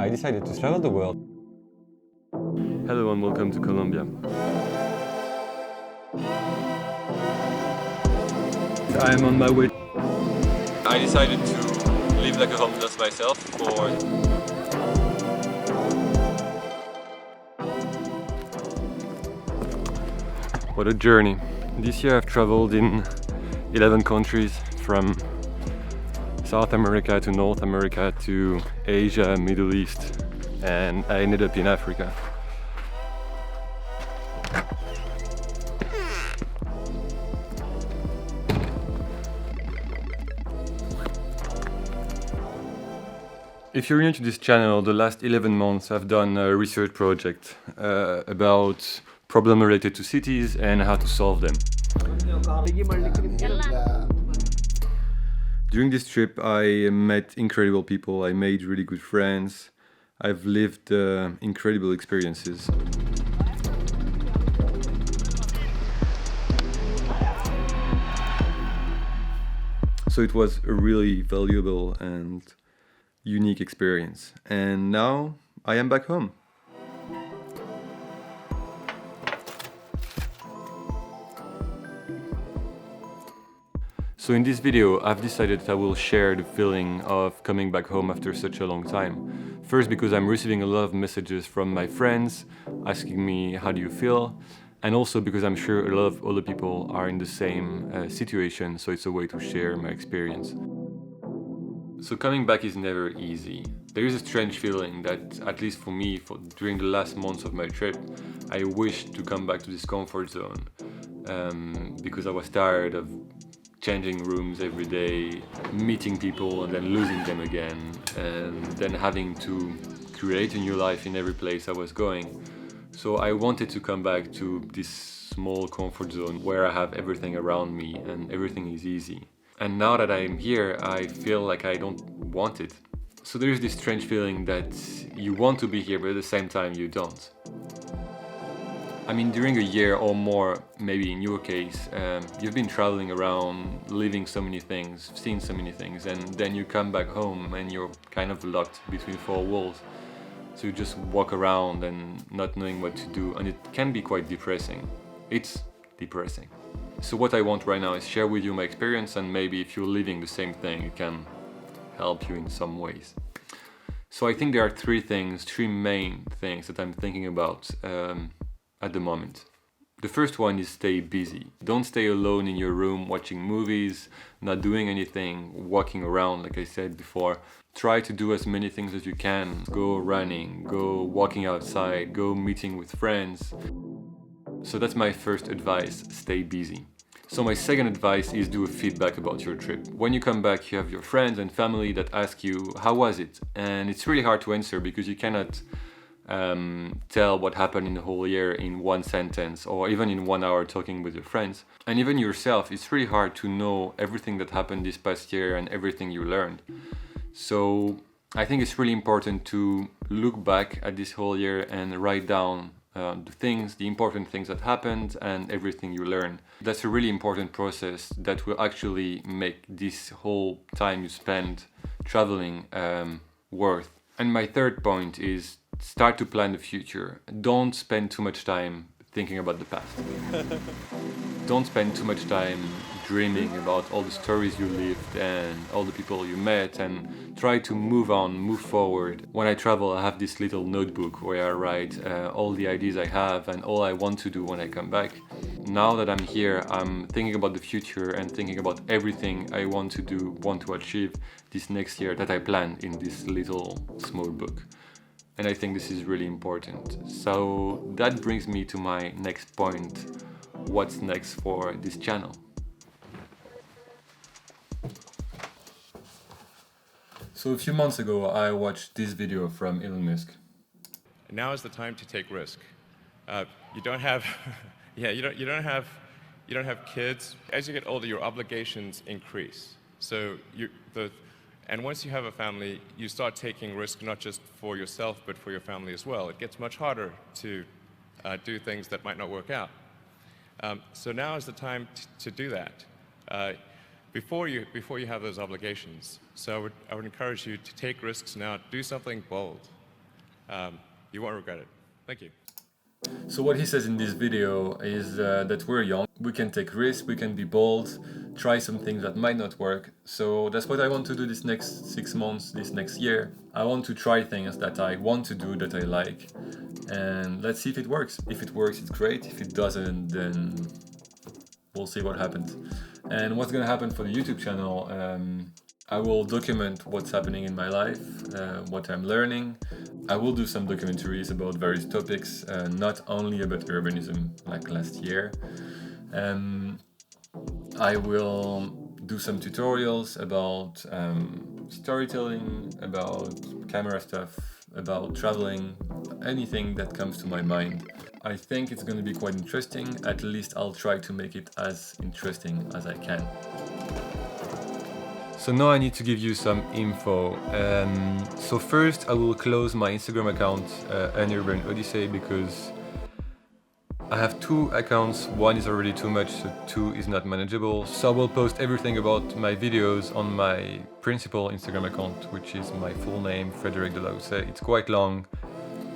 I decided to travel the world. Hello and welcome to Colombia. I'm on my way. I decided to live like a homeless myself for... What a journey. This year I've traveled in 11 countries, from South America to North America to Asia, Middle East, and I ended up in Africa. If you're new to this channel, the last 11 months I've done a research project about problems related to cities and how to solve them. During this trip I met incredible people, I made really good friends, I've lived incredible experiences. So it was a really valuable and unique experience. And now I am back home. So in this video, I've decided that I will share the feeling of coming back home after such a long time. First, because I'm receiving a lot of messages from my friends asking me, how do you feel? And also because I'm sure a lot of other people are in the same situation, so it's a way to share my experience. So coming back is never easy. There is a strange feeling that, at least for me, during the last months of my trip, I wished to come back to this comfort zone because I was tired of changing rooms every day, meeting people and then losing them again, and then having to create a new life in every place I was going. So I wanted to come back to this small comfort zone where I have everything around me and everything is easy. And now that I'm here, I feel like I don't want it. So there's this strange feeling that you want to be here, but at the same time you don't. I mean, during a year or more, maybe in your case, you've been traveling around, living so many things, seeing so many things, and then you come back home and you're kind of locked between four walls. So you just walk around and not knowing what to do, and it can be quite depressing. It's depressing. So what I want right now is share with you my experience, and maybe if you're living the same thing, it can help you in some ways. So I think there are three main things that I'm thinking about at the moment. The first one is stay busy. Don't stay alone in your room watching movies, not doing anything, walking around like I said before. Try to do as many things as you can. Go running, go walking outside, go meeting with friends. So that's my first advice, stay busy. So my second advice is do a feedback about your trip. When you come back, you have your friends and family that ask you, how was it? And it's really hard to answer because you cannot tell what happened in the whole year in one sentence or even in 1 hour talking with your friends. And even yourself, it's really hard to know everything that happened this past year and everything you learned. So I think it's really important to look back at this whole year and write down the important things that happened and everything you learned. That's a really important process that will actually make this whole time you spend traveling worth. And my third point is start to plan the future. Don't spend too much time thinking about the past. Don't spend too much time dreaming about all the stories you lived and all the people you met, and try to move on, move forward. When I travel, I have this little notebook where I write all the ideas I have and all I want to do when I come back. Now that I'm here, I'm thinking about the future and thinking about everything I want to do, want to achieve this next year that I planned in this little small book. And I think this is really important. So that brings me to my next point. What's next for this channel? So a few months ago, I watched this video from Elon Musk. Now is the time to take risk. You don't have, you don't have kids. As you get older, your obligations increase. So and once you have a family, you start taking risk not just for yourself, but for your family as well. It gets much harder to do things that might not work out. So now is the time to do that before you have those obligations. So I would encourage you to take risks now. Do something bold. You won't regret it. Thank you. So what he says in this video is that we're young, we can take risks, we can be bold, try some things that might not work. So that's what I want to do this next 6 months, this next year. I want to try things that I want to do, that I like, and let's see if it works. If it works, it's great. If it doesn't, then we'll see what happens. And what's gonna happen for the YouTube channel, I will document what's happening in my life, what I'm learning. I will do some documentaries about various topics, not only about urbanism like last year. I will do some tutorials about storytelling, about camera stuff, about traveling, anything that comes to my mind. I think it's going to be quite interesting. At least I'll try to make it as interesting as I can. So now I need to give you some info. So first I will close my Instagram account, An Urban Odyssey, because I have 2 accounts. 1 is already too much, so 2 is not manageable. So I will post everything about my videos on my principal Instagram account, which is my full name, Frédéric Delahousse. It's quite long,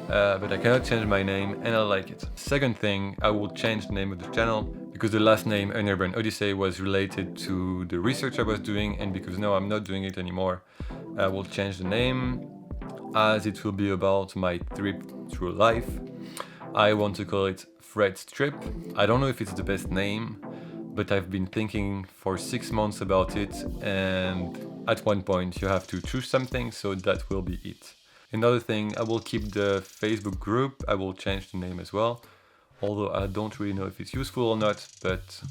but I cannot change my name and I like it. Second thing, I will change the name of the channel, because the last name, An Urban Odyssey, was related to the research I was doing, and because now I'm not doing it anymore, I will change the name, as it will be about my trip through life. I want to call it Fred's Trip. I don't know if it's the best name, but I've been thinking for 6 months about it, and at one point you have to choose something, so that will be it. Another thing, I will keep the Facebook group. I will change the name as well, although I don't really know if it's useful or not, but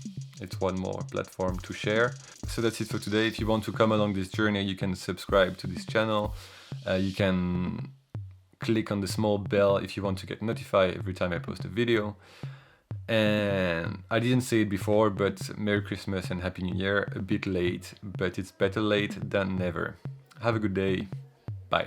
it's one more platform to share. So that's it for today. If you want to come along this journey, you can subscribe to this channel. You can click on the small bell if you want to get notified every time I post a video. And I didn't say it before, but Merry Christmas and Happy New Year. A bit late, but it's better late than never. Have a good day. Bye.